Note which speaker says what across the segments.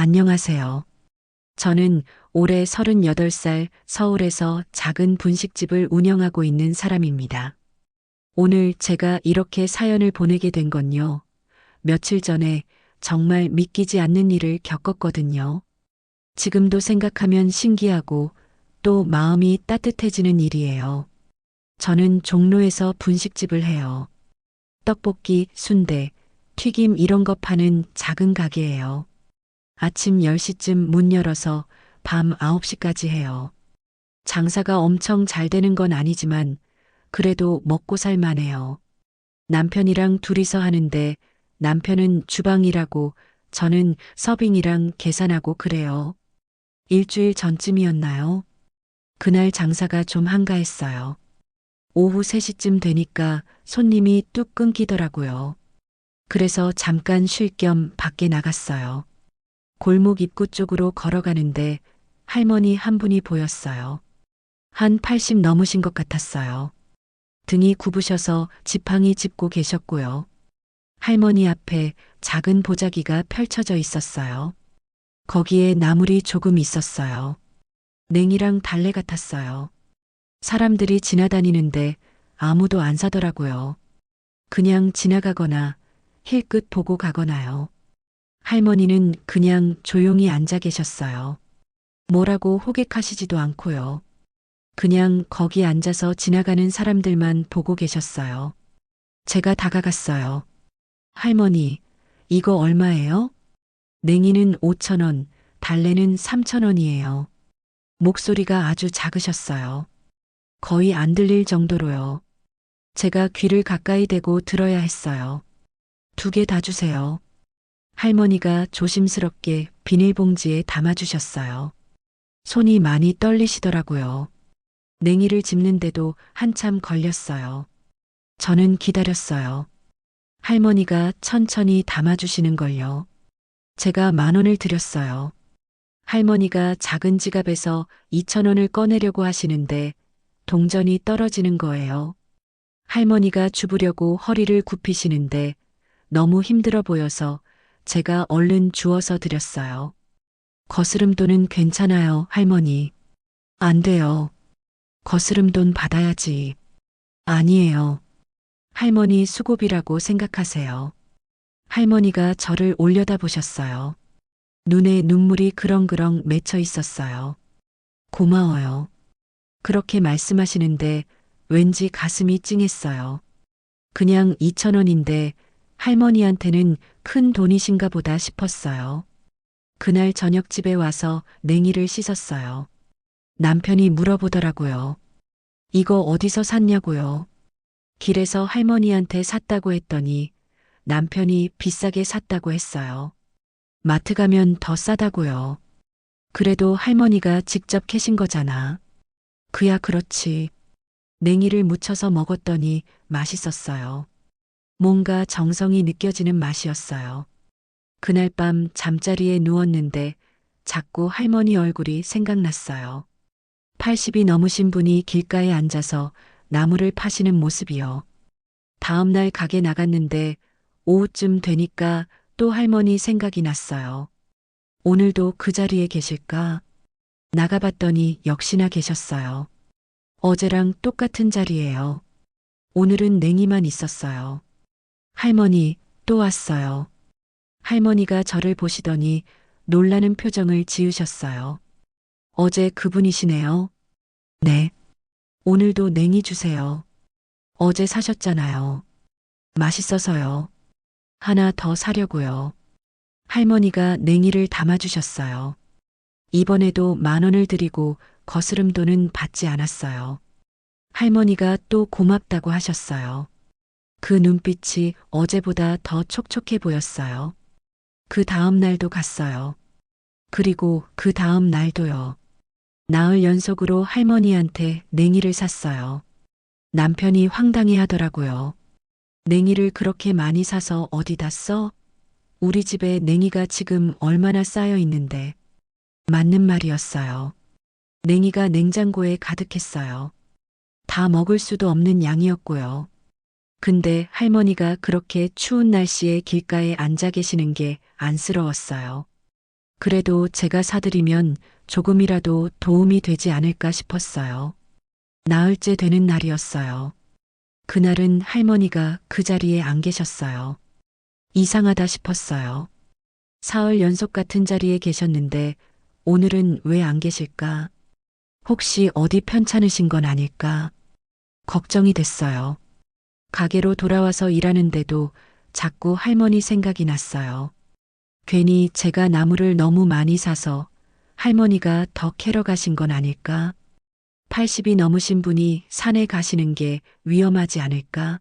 Speaker 1: 안녕하세요. 저는 올해 38살 서울에서 작은 분식집을 운영하고 있는 사람입니다. 오늘 제가 이렇게 사연을 보내게 된 건요. 며칠 전에 정말 믿기지 않는 일을 겪었거든요. 지금도 생각하면 신기하고 또 마음이 따뜻해지는 일이에요. 저는 종로에서 분식집을 해요. 떡볶이, 순대, 튀김 이런 거 파는 작은 가게예요. 아침 10시쯤 문 열어서 밤 9시까지 해요. 장사가 엄청 잘 되는 건 아니지만 그래도 먹고 살만해요. 남편이랑 둘이서 하는데 남편은 주방 일하고 저는 서빙이랑 계산하고 그래요. 일주일 전쯤이었나요? 그날 장사가 좀 한가했어요. 오후 3시쯤 되니까 손님이 뚝 끊기더라고요. 그래서 잠깐 쉴 겸 밖에 나갔어요. 골목 입구 쪽으로 걸어가는데 할머니 한 분이 보였어요. 한 80 넘으신 것 같았어요. 등이 굽으셔서 지팡이 짚고 계셨고요. 할머니 앞에 작은 보자기가 펼쳐져 있었어요. 거기에 나물이 조금 있었어요. 냉이랑 달래 같았어요. 사람들이 지나다니는데 아무도 안 사더라고요. 그냥 지나가거나 힐끗 보고 가거나요. 할머니는 그냥 조용히 앉아 계셨어요. 뭐라고 호객하시지도 않고요. 그냥 거기 앉아서 지나가는 사람들만 보고 계셨어요. 제가 다가갔어요. 할머니, 이거 얼마예요? 냉이는 5,000원, 달래는 3,000원이에요. 목소리가 아주 작으셨어요. 거의 안 들릴 정도로요. 제가 귀를 가까이 대고 들어야 했어요. 2개 다 주세요. 할머니가 조심스럽게 비닐봉지에 담아주셨어요. 손이 많이 떨리시더라고요. 냉이를 집는데도 한참 걸렸어요. 저는 기다렸어요. 할머니가 천천히 담아주시는 걸요. 제가 10,000원을 드렸어요. 할머니가 작은 지갑에서 2,000원을 꺼내려고 하시는데 동전이 떨어지는 거예요. 할머니가 주부려고 허리를 굽히시는데 너무 힘들어 보여서 제가 얼른 주워서 드렸어요. 거스름돈은 괜찮아요, 할머니. 안 돼요. 거스름돈 받아야지. 아니에요. 할머니 수고비라고 생각하세요. 할머니가 저를 올려다보셨어요. 눈에 눈물이 그렁그렁 맺혀 있었어요. 고마워요. 그렇게 말씀하시는데 왠지 가슴이 찡했어요. 그냥 2,000원인데 할머니한테는 큰 돈이신가 보다 싶었어요. 그날 저녁 집에 와서 냉이를 씻었어요. 남편이 물어보더라고요. 이거 어디서 샀냐고요. 길에서 할머니한테 샀다고 했더니 남편이 비싸게 샀다고 했어요. 마트 가면 더 싸다고요. 그래도 할머니가 직접 캐신 거잖아. 그야 그렇지. 냉이를 무쳐서 먹었더니 맛있었어요. 뭔가 정성이 느껴지는 맛이었어요. 그날 밤 잠자리에 누웠는데 자꾸 할머니 얼굴이 생각났어요. 80이 넘으신 분이 길가에 앉아서 나무를 파시는 모습이요. 다음 날 가게 나갔는데 오후쯤 되니까 또 할머니 생각이 났어요. 오늘도 그 자리에 계실까? 나가봤더니 역시나 계셨어요. 어제랑 똑같은 자리예요. 오늘은 냉이만 있었어요. 할머니, 또 왔어요. 할머니가 저를 보시더니 놀라는 표정을 지으셨어요. 어제 그분이시네요. 네. 오늘도 냉이 주세요. 어제 사셨잖아요. 맛있어서요. 하나 더 사려고요. 할머니가 냉이를 담아주셨어요. 이번에도 10,000원을 드리고 거스름돈은 받지 않았어요. 할머니가 또 고맙다고 하셨어요. 그 눈빛이 어제보다 더 촉촉해 보였어요. 그 다음 날도 갔어요. 그리고 그 다음 날도요. 나흘 연속으로 할머니한테 냉이를 샀어요. 남편이 황당해 하더라고요. 냉이를 그렇게 많이 사서 어디다 써? 우리 집에 냉이가 지금 얼마나 쌓여 있는데. 맞는 말이었어요. 냉이가 냉장고에 가득했어요. 다 먹을 수도 없는 양이었고요. 근데 할머니가 그렇게 추운 날씨에 길가에 앉아 계시는 게 안쓰러웠어요. 그래도 제가 사드리면 조금이라도 도움이 되지 않을까 싶었어요. 나흘째 되는 날이었어요. 그날은 할머니가 그 자리에 안 계셨어요. 이상하다 싶었어요. 사흘 연속 같은 자리에 계셨는데 오늘은 왜 안 계실까? 혹시 어디 편찮으신 건 아닐까? 걱정이 됐어요. 가게로 돌아와서 일하는데도 자꾸 할머니 생각이 났어요. 괜히 제가 나무를 너무 많이 사서 할머니가 더 캐러 가신 건 아닐까? 80이 넘으신 분이 산에 가시는 게 위험하지 않을까?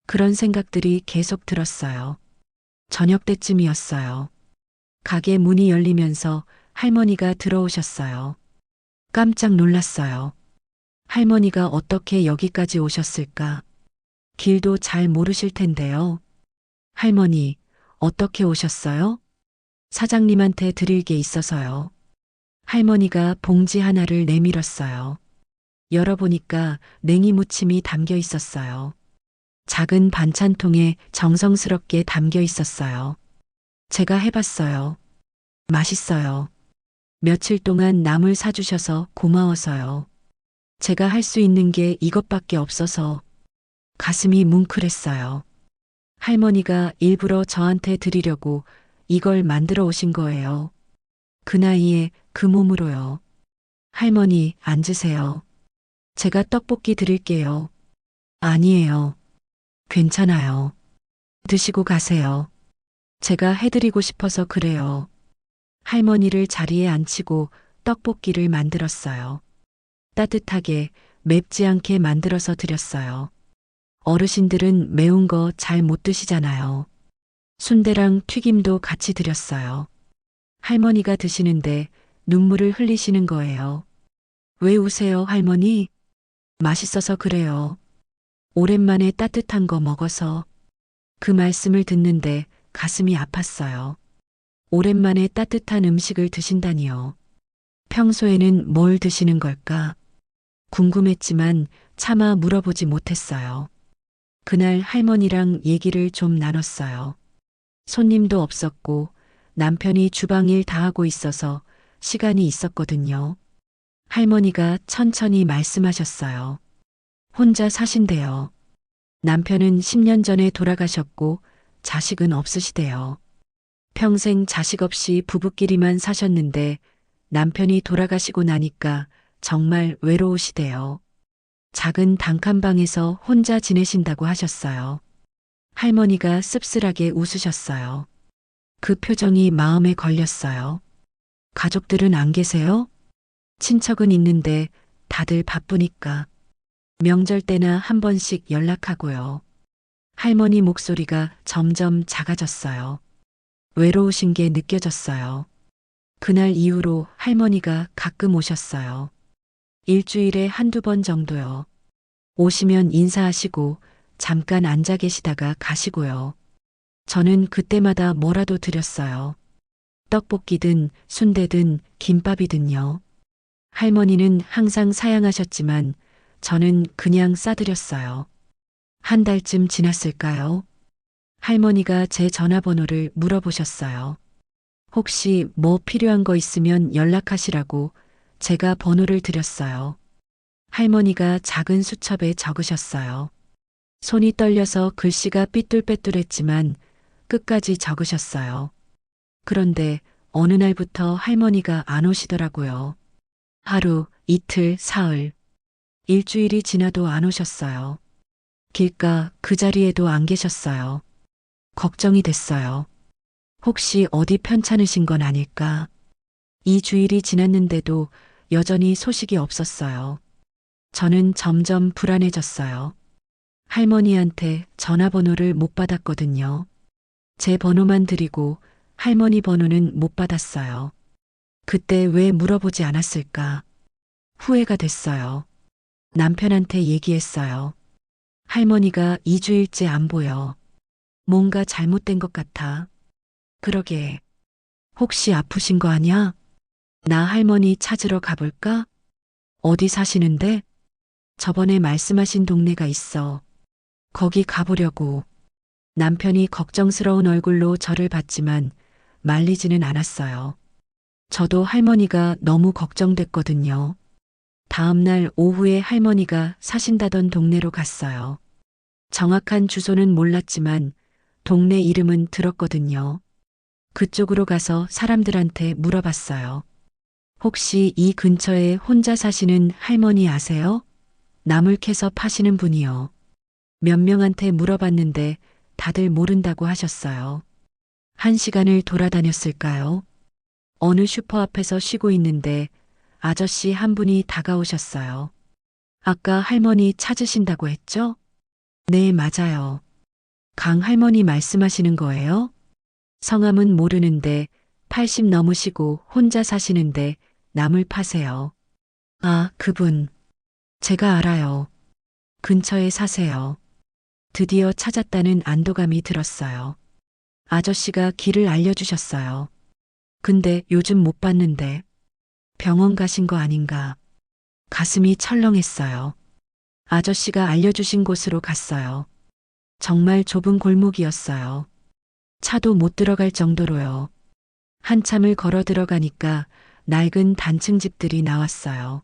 Speaker 1: 그런 생각들이 계속 들었어요. 저녁 때쯤이었어요. 가게 문이 열리면서 할머니가 들어오셨어요. 깜짝 놀랐어요. 할머니가 어떻게 여기까지 오셨을까? 길도 잘 모르실 텐데요. 할머니, 어떻게 오셨어요? 사장님한테 드릴 게 있어서요. 할머니가 봉지 하나를 내밀었어요. 열어보니까 냉이 무침이 담겨 있었어요. 작은 반찬통에 정성스럽게 담겨 있었어요. 제가 해봤어요. 맛있어요. 며칠 동안 남을 사주셔서 고마워서요. 제가 할 수 있는 게 이것밖에 없어서 가슴이 뭉클했어요. 할머니가 일부러 저한테 드리려고 이걸 만들어 오신 거예요. 그 나이에 그 몸으로요. 할머니, 앉으세요. 제가 떡볶이 드릴게요. 아니에요. 괜찮아요. 드시고 가세요. 제가 해드리고 싶어서 그래요. 할머니를 자리에 앉히고 떡볶이를 만들었어요. 따뜻하게 맵지 않게 만들어서 드렸어요. 어르신들은 매운 거 잘 못 드시잖아요. 순대랑 튀김도 같이 드렸어요. 할머니가 드시는데 눈물을 흘리시는 거예요. 왜 우세요, 할머니? 맛있어서 그래요. 오랜만에 따뜻한 거 먹어서. 그 말씀을 듣는데 가슴이 아팠어요. 오랜만에 따뜻한 음식을 드신다니요. 평소에는 뭘 드시는 걸까? 궁금했지만 차마 물어보지 못했어요. 그날 할머니랑 얘기를 좀 나눴어요. 손님도 없었고 남편이 주방 일 다 하고 있어서 시간이 있었거든요. 할머니가 천천히 말씀하셨어요. 혼자 사신대요. 남편은 10년 전에 돌아가셨고 자식은 없으시대요. 평생 자식 없이 부부끼리만 사셨는데 남편이 돌아가시고 나니까 정말 외로우시대요. 작은 단칸방에서 혼자 지내신다고 하셨어요. 할머니가 씁쓸하게 웃으셨어요. 그 표정이 마음에 걸렸어요. 가족들은 안 계세요? 친척은 있는데 다들 바쁘니까. 명절 때나 한 번씩 연락하고요. 할머니 목소리가 점점 작아졌어요. 외로우신 게 느껴졌어요. 그날 이후로 할머니가 가끔 오셨어요. 일주일에 한두 번 정도요. 오시면 인사하시고 잠깐 앉아 계시다가 가시고요. 저는 그때마다 뭐라도 드렸어요. 떡볶이든 순대든 김밥이든요. 할머니는 항상 사양하셨지만 저는 그냥 싸드렸어요. 한 달쯤 지났을까요? 할머니가 제 전화번호를 물어보셨어요. 혹시 뭐 필요한 거 있으면 연락하시라고 제가 번호를 드렸어요. 할머니가 작은 수첩에 적으셨어요. 손이 떨려서 글씨가 삐뚤빼뚤했지만 끝까지 적으셨어요. 그런데 어느 날부터 할머니가 안 오시더라고요. 하루, 이틀, 사흘, 일주일이 지나도 안 오셨어요. 길가 그 자리에도 안 계셨어요. 걱정이 됐어요. 혹시 어디 편찮으신 건 아닐까? 2주일이 지났는데도 여전히 소식이 없었어요. 저는 점점 불안해졌어요. 할머니한테 전화번호를 못 받았거든요. 제 번호만 드리고 할머니 번호는 못 받았어요. 그때 왜 물어보지 않았을까? 후회가 됐어요. 남편한테 얘기했어요. 할머니가 2주일째 안 보여. 뭔가 잘못된 것 같아. 그러게. 혹시 아프신 거 아냐? 나 할머니 찾으러 가볼까? 어디 사시는데? 저번에 말씀하신 동네가 있어. 거기 가보려고. 남편이 걱정스러운 얼굴로 저를 봤지만 말리지는 않았어요. 저도 할머니가 너무 걱정됐거든요. 다음날 오후에 할머니가 사신다던 동네로 갔어요. 정확한 주소는 몰랐지만 동네 이름은 들었거든요. 그쪽으로 가서 사람들한테 물어봤어요. 혹시 이 근처에 혼자 사시는 할머니 아세요? 나물 캐서 파시는 분이요. 몇 명한테 물어봤는데 다들 모른다고 하셨어요. 1시간을 돌아다녔을까요? 어느 슈퍼 앞에서 쉬고 있는데 아저씨 한 분이 다가오셨어요. 아까 할머니 찾으신다고 했죠? 네, 맞아요. 강 할머니 말씀하시는 거예요? 성함은 모르는데 80 넘으시고 혼자 사시는데 나물 파세요. 아, 그분. 제가 알아요. 근처에 사세요. 드디어 찾았다는 안도감이 들었어요. 아저씨가 길을 알려주셨어요. 근데 요즘 못 봤는데 병원 가신 거 아닌가. 가슴이 철렁했어요. 아저씨가 알려주신 곳으로 갔어요. 정말 좁은 골목이었어요. 차도 못 들어갈 정도로요. 한참을 걸어 들어가니까 낡은 단층 집들이 나왔어요.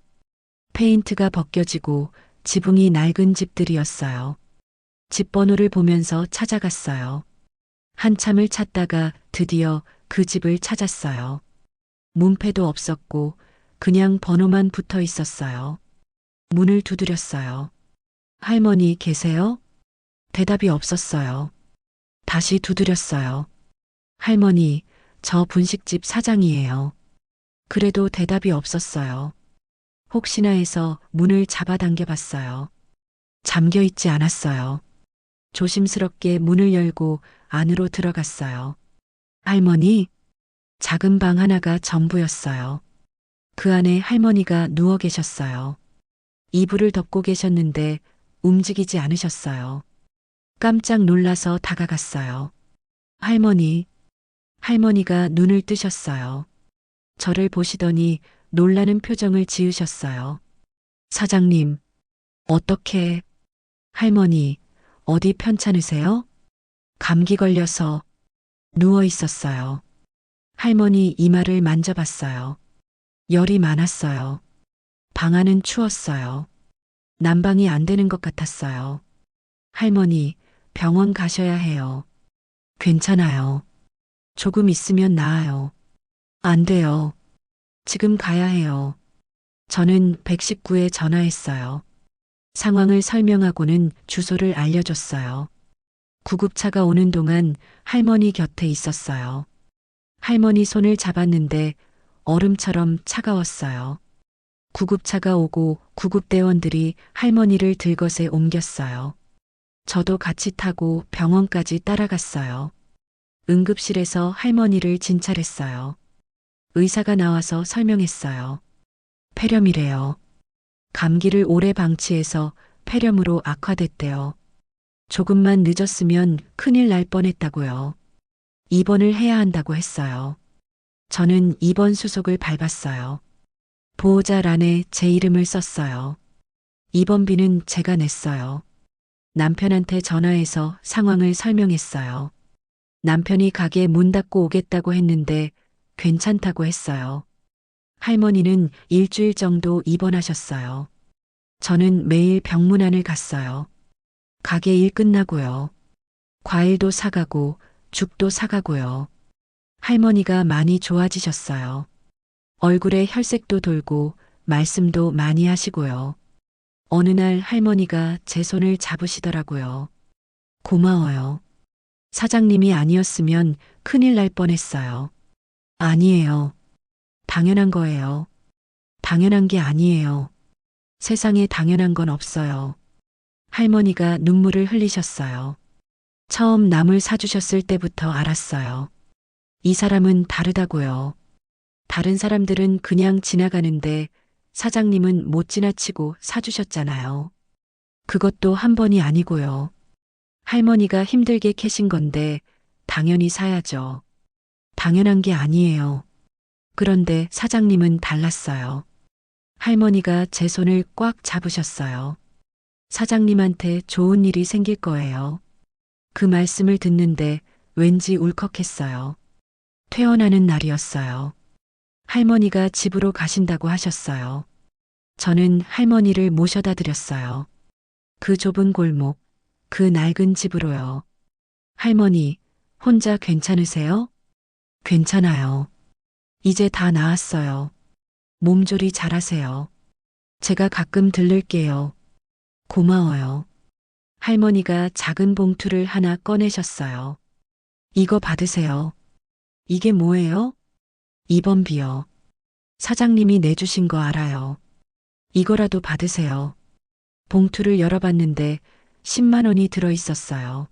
Speaker 1: 페인트가 벗겨지고 지붕이 낡은 집들이었어요. 집 번호를 보면서 찾아갔어요. 한참을 찾다가 드디어 그 집을 찾았어요. 문패도 없었고 그냥 번호만 붙어 있었어요. 문을 두드렸어요. 할머니 계세요? 대답이 없었어요. 다시 두드렸어요. 할머니, 저 분식집 사장이에요. 그래도 대답이 없었어요. 혹시나 해서 문을 잡아당겨 봤어요. 잠겨 있지 않았어요. 조심스럽게 문을 열고 안으로 들어갔어요. 할머니, 작은 방 하나가 전부였어요. 그 안에 할머니가 누워 계셨어요. 이불을 덮고 계셨는데 움직이지 않으셨어요. 깜짝 놀라서 다가갔어요. 할머니, 할머니가 눈을 뜨셨어요. 저를 보시더니 놀라는 표정을 지으셨어요. 사장님, 어떻게, 할머니, 어디 편찮으세요? 감기 걸려서 누워 있었어요. 할머니 이마를 만져봤어요. 열이 많았어요. 방 안은 추웠어요. 난방이 안 되는 것 같았어요. 할머니, 병원 가셔야 해요. 괜찮아요. 조금 있으면 나아요. 안 돼요. 지금 가야 해요. 저는 119에 전화했어요. 상황을 설명하고는 주소를 알려줬어요. 구급차가 오는 동안 할머니 곁에 있었어요. 할머니 손을 잡았는데 얼음처럼 차가웠어요. 구급차가 오고 구급대원들이 할머니를 들것에 옮겼어요. 저도 같이 타고 병원까지 따라갔어요. 응급실에서 할머니를 진찰했어요. 의사가 나와서 설명했어요. 폐렴이래요. 감기를 오래 방치해서 폐렴으로 악화됐대요. 조금만 늦었으면 큰일 날 뻔했다고요. 입원을 해야 한다고 했어요. 저는 입원 수속을 밟았어요. 보호자란에 제 이름을 썼어요. 입원비는 제가 냈어요. 남편한테 전화해서 상황을 설명했어요. 남편이 가게 문 닫고 오겠다고 했는데 괜찮다고 했어요. 할머니는 일주일 정도 입원하셨어요. 저는 매일 병문안을 갔어요. 가게 일 끝나고요. 과일도 사가고 죽도 사가고요. 할머니가 많이 좋아지셨어요. 얼굴에 혈색도 돌고 말씀도 많이 하시고요. 어느 날 할머니가 제 손을 잡으시더라고요. 고마워요. 사장님이 아니었으면 큰일 날 뻔했어요. 아니에요. 당연한 거예요. 당연한 게 아니에요. 세상에 당연한 건 없어요. 할머니가 눈물을 흘리셨어요. 처음 나물 사주셨을 때부터 알았어요. 이 사람은 다르다고요. 다른 사람들은 그냥 지나가는데 사장님은 못 지나치고 사주셨잖아요. 그것도 한 번이 아니고요. 할머니가 힘들게 캐신 건데 당연히 사야죠. 당연한 게 아니에요. 그런데 사장님은 달랐어요. 할머니가 제 손을 꽉 잡으셨어요. 사장님한테 좋은 일이 생길 거예요. 그 말씀을 듣는데 왠지 울컥했어요. 퇴원하는 날이었어요. 할머니가 집으로 가신다고 하셨어요. 저는 할머니를 모셔다 드렸어요. 그 좁은 골목, 그 낡은 집으로요. 할머니, 혼자 괜찮으세요? 괜찮아요. 이제 다 나았어요. 몸조리 잘하세요. 제가 가끔 들를게요. 고마워요. 할머니가 작은 봉투를 하나 꺼내셨어요. 이거 받으세요. 이게 뭐예요? 입원비요. 사장님이 내주신 거 알아요. 이거라도 받으세요. 봉투를 열어봤는데 10만 원이 들어 있었어요.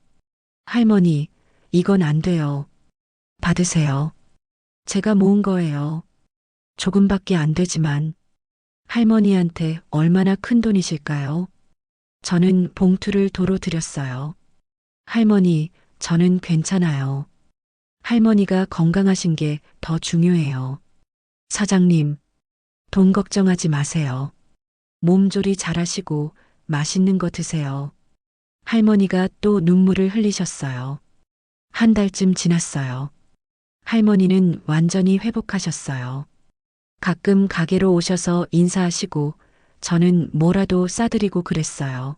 Speaker 1: 할머니, 이건 안 돼요. 받으세요. 제가 모은 거예요. 조금밖에 안 되지만 할머니한테 얼마나 큰 돈이실까요? 저는 봉투를 도로 드렸어요. 할머니, 저는 괜찮아요. 할머니가 건강하신 게 더 중요해요. 사장님, 돈 걱정하지 마세요. 몸조리 잘하시고 맛있는 거 드세요. 할머니가 또 눈물을 흘리셨어요. 한 달쯤 지났어요. 할머니는 완전히 회복하셨어요. 가끔 가게로 오셔서 인사하시고 저는 뭐라도 싸드리고 그랬어요.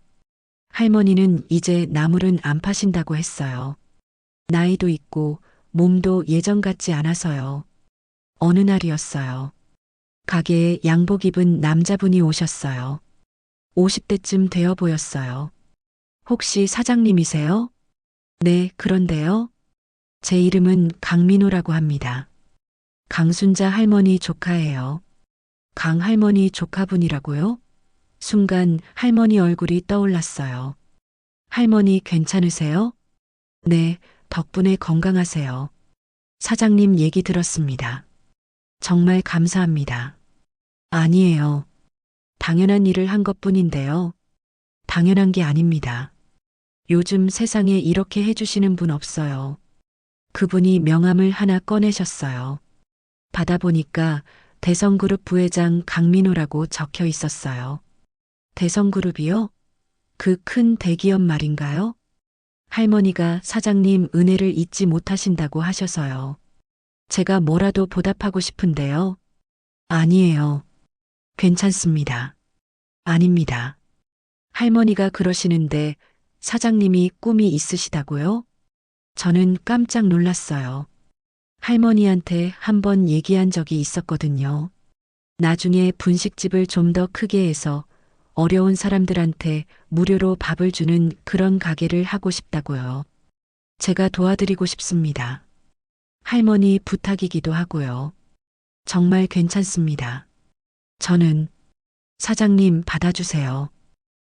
Speaker 1: 할머니는 이제 나물은 안 파신다고 했어요. 나이도 있고 몸도 예전 같지 않아서요. 어느 날이었어요. 가게에 양복 입은 남자분이 오셨어요. 50대쯤 되어 보였어요. 혹시 사장님이세요? 네, 그런데요. 제 이름은 강민호라고 합니다. 강순자 할머니 조카예요. 강 할머니 조카분이라고요? 순간 할머니 얼굴이 떠올랐어요. 할머니 괜찮으세요? 네, 덕분에 건강하세요. 사장님 얘기 들었습니다. 정말 감사합니다. 아니에요. 당연한 일을 한 것뿐인데요. 당연한 게 아닙니다. 요즘 세상에 이렇게 해주시는 분 없어요. 그분이 명함을 하나 꺼내셨어요. 받아보니까 대성그룹 부회장 강민호라고 적혀 있었어요. 대성그룹이요? 그 큰 대기업 말인가요? 할머니가 사장님 은혜를 잊지 못하신다고 하셔서요. 제가 뭐라도 보답하고 싶은데요. 아니에요. 괜찮습니다. 아닙니다. 할머니가 그러시는데 사장님이 꿈이 있으시다고요? 저는 깜짝 놀랐어요. 할머니한테 한번 얘기한 적이 있었거든요. 나중에 분식집을 좀 더 크게 해서 어려운 사람들한테 무료로 밥을 주는 그런 가게를 하고 싶다고요. 제가 도와드리고 싶습니다. 할머니 부탁이기도 하고요. 정말 괜찮습니다. 저는 사장님 받아주세요.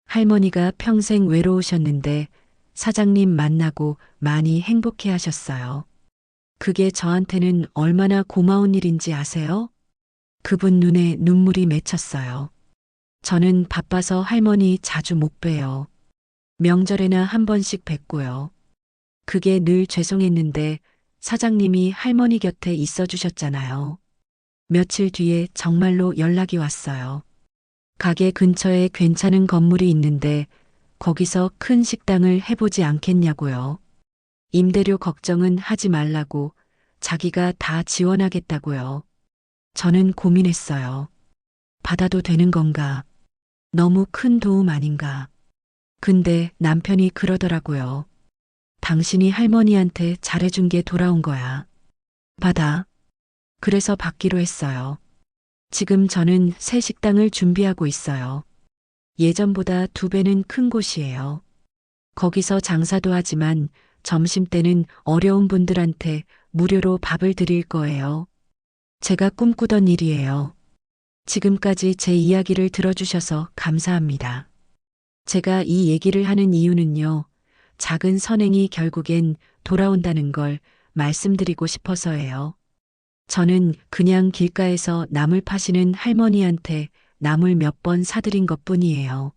Speaker 1: 할머니가 평생 외로우셨는데 사장님 만나고 많이 행복해 하셨어요. 그게 저한테는 얼마나 고마운 일인지 아세요? 그분 눈에 눈물이 맺혔어요. 저는 바빠서 할머니 자주 못 봬요. 명절에나 한 번씩 뵙고요. 그게 늘 죄송했는데 사장님이 할머니 곁에 있어 주셨잖아요. 며칠 뒤에 정말로 연락이 왔어요. 가게 근처에 괜찮은 건물이 있는데 거기서 큰 식당을 해보지 않겠냐고요. 임대료 걱정은 하지 말라고 자기가 다 지원하겠다고요. 저는 고민했어요. 받아도 되는 건가? 너무 큰 도움 아닌가? 근데 남편이 그러더라고요. 당신이 할머니한테 잘해준 게 돌아온 거야. 받아. 그래서 받기로 했어요. 지금 저는 새 식당을 준비하고 있어요. 예전보다 2배는 큰 곳이에요. 거기서 장사도 하지만 점심때는 어려운 분들한테 무료로 밥을 드릴 거예요. 제가 꿈꾸던 일이에요. 지금까지 제 이야기를 들어주셔서 감사합니다. 제가 이 얘기를 하는 이유는요. 작은 선행이 결국엔 돌아온다는 걸 말씀드리고 싶어서예요. 저는 그냥 길가에서 나물 파시는 할머니한테 나물 몇 번 사드린 것뿐이에요.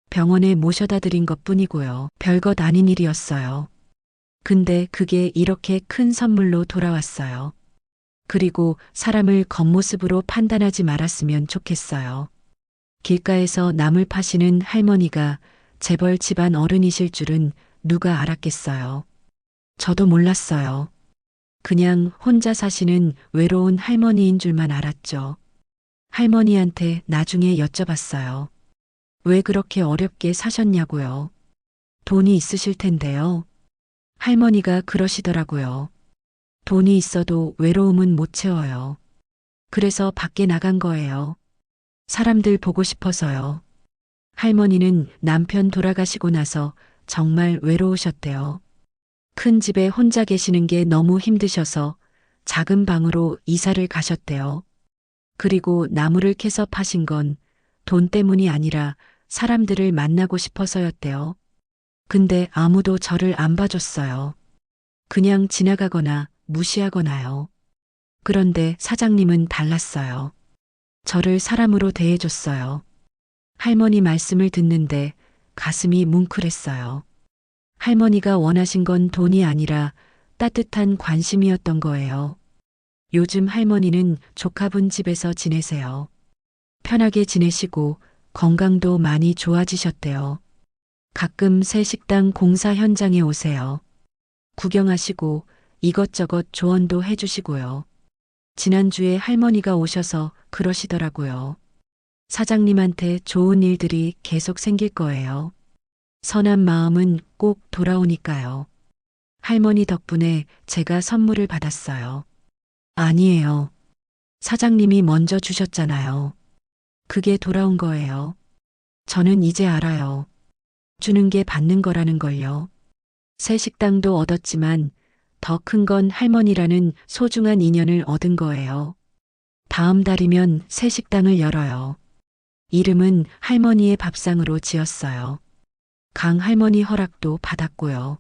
Speaker 1: 병원에 모셔다 드린 것뿐이고요. 별것 아닌 일이었어요. 근데 그게 이렇게 큰 선물로 돌아왔어요. 그리고 사람을 겉모습으로 판단하지 말았으면 좋겠어요. 길가에서 나물 파시는 할머니가 재벌 집안 어른이실 줄은 누가 알았겠어요. 저도 몰랐어요. 그냥 혼자 사시는 외로운 할머니인 줄만 알았죠. 할머니한테 나중에 여쭤봤어요. 왜 그렇게 어렵게 사셨냐고요. 돈이 있으실 텐데요. 할머니가 그러시더라고요. 돈이 있어도 외로움은 못 채워요. 그래서 밖에 나간 거예요. 사람들 보고 싶어서요. 할머니는 남편 돌아가시고 나서 정말 외로우셨대요. 큰 집에 혼자 계시는 게 너무 힘드셔서 작은 방으로 이사를 가셨대요. 그리고 나무를 캐서 파신 건 돈 때문이 아니라 사람들을 만나고 싶어서였대요. 근데 아무도 저를 안 봐줬어요. 그냥 지나가거나 무시하거나요. 그런데 사장님은 달랐어요. 저를 사람으로 대해줬어요. 할머니 말씀을 듣는데 가슴이 뭉클했어요. 할머니가 원하신 건 돈이 아니라 따뜻한 관심이었던 거예요. 요즘 할머니는 조카분 집에서 지내세요. 편하게 지내시고 건강도 많이 좋아지셨대요. 가끔 새 식당 공사 현장에 오세요. 구경하시고 이것저것 조언도 해주시고요. 지난주에 할머니가 오셔서 그러시더라고요. 사장님한테 좋은 일들이 계속 생길 거예요. 선한 마음은 꼭 돌아오니까요. 할머니 덕분에 제가 선물을 받았어요. 아니에요. 사장님이 먼저 주셨잖아요. 그게 돌아온 거예요. 저는 이제 알아요. 주는 게 받는 거라는 걸요. 새 식당도 얻었지만 더 큰 건 할머니라는 소중한 인연을 얻은 거예요. 다음 달이면 새 식당을 열어요. 이름은 할머니의 밥상으로 지었어요. 강 할머니 허락도 받았고요.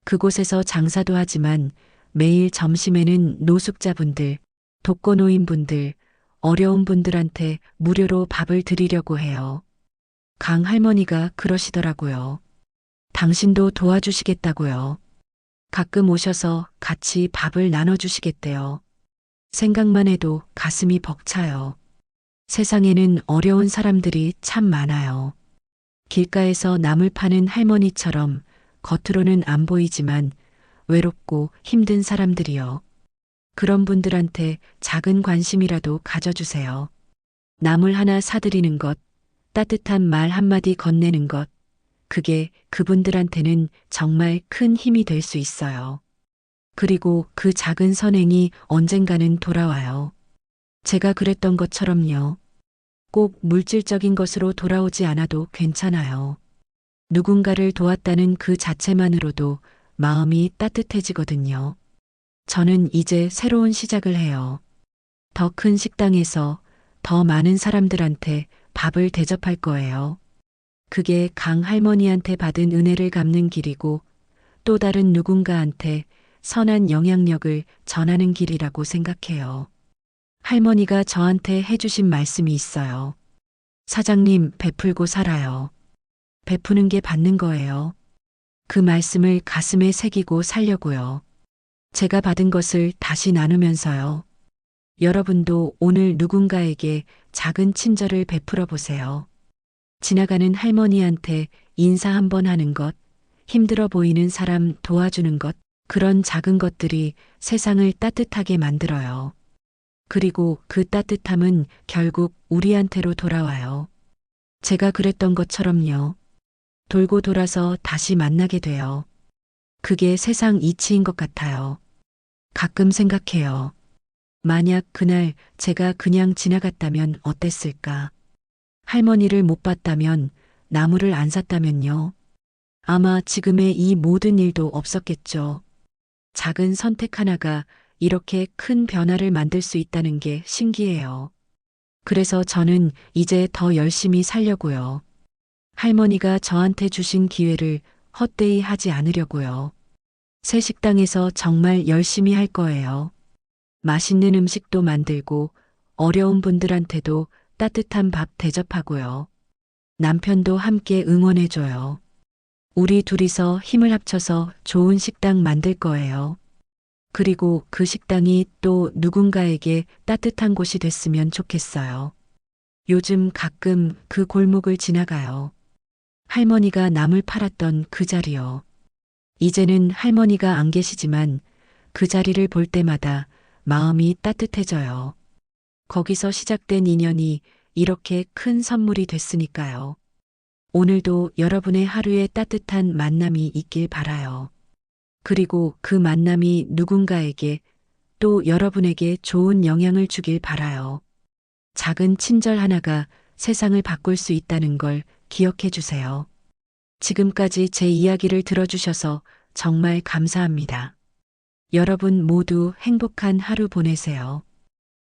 Speaker 1: 그곳에서 장사도 하지만 매일 점심에는 노숙자분들, 독거노인분들, 어려운 분들한테 무료로 밥을 드리려고 해요. 강 할머니가 그러시더라고요. 당신도 도와주시겠다고요. 가끔 오셔서 같이 밥을 나눠주시겠대요. 생각만 해도 가슴이 벅차요. 세상에는 어려운 사람들이 참 많아요. 길가에서 나물 파는 할머니처럼 겉으로는 안 보이지만 외롭고 힘든 사람들이요. 그런 분들한테 작은 관심이라도 가져주세요. 나물 하나 사드리는 것, 따뜻한 말 한마디 건네는 것, 그게 그분들한테는 정말 큰 힘이 될 수 있어요. 그리고 그 작은 선행이 언젠가는 돌아와요. 제가 그랬던 것처럼요. 꼭 물질적인 것으로 돌아오지 않아도 괜찮아요. 누군가를 도왔다는 그 자체만으로도 마음이 따뜻해지거든요. 저는 이제 새로운 시작을 해요. 더 큰 식당에서 더 많은 사람들한테 밥을 대접할 거예요. 그게 강 할머니한테 받은 은혜를 갚는 길이고 또 다른 누군가한테 선한 영향력을 전하는 길이라고 생각해요. 할머니가 저한테 해주신 말씀이 있어요. 사장님, 베풀고 살아요. 베푸는 게 받는 거예요. 그 말씀을 가슴에 새기고 살려고요. 제가 받은 것을 다시 나누면서요. 여러분도 오늘 누군가에게 작은 친절을 베풀어 보세요. 지나가는 할머니한테 인사 한번 하는 것, 힘들어 보이는 사람 도와주는 것, 그런 작은 것들이 세상을 따뜻하게 만들어요. 그리고 그 따뜻함은 결국 우리한테로 돌아와요. 제가 그랬던 것처럼요. 돌고 돌아서 다시 만나게 돼요. 그게 세상 이치인 것 같아요. 가끔 생각해요. 만약 그날 제가 그냥 지나갔다면 어땠을까? 할머니를 못 봤다면, 나무를 안 샀다면요. 아마 지금의 이 모든 일도 없었겠죠. 작은 선택 하나가 이렇게 큰 변화를 만들 수 있다는 게 신기해요. 그래서 저는 이제 더 열심히 살려고요. 할머니가 저한테 주신 기회를 헛되이 하지 않으려고요. 새 식당에서 정말 열심히 할 거예요. 맛있는 음식도 만들고 어려운 분들한테도 따뜻한 밥 대접하고요. 남편도 함께 응원해줘요. 우리 둘이서 힘을 합쳐서 좋은 식당 만들 거예요. 그리고 그 식당이 또 누군가에게 따뜻한 곳이 됐으면 좋겠어요. 요즘 가끔 그 골목을 지나가요. 할머니가 나물 팔았던 그 자리요. 이제는 할머니가 안 계시지만 그 자리를 볼 때마다 마음이 따뜻해져요. 거기서 시작된 인연이 이렇게 큰 선물이 됐으니까요. 오늘도 여러분의 하루에 따뜻한 만남이 있길 바라요. 그리고 그 만남이 누군가에게 또 여러분에게 좋은 영향을 주길 바라요. 작은 친절 하나가 세상을 바꿀 수 있다는 걸 기억해 주세요. 지금까지 제 이야기를 들어주셔서 정말 감사합니다. 여러분 모두 행복한 하루 보내세요.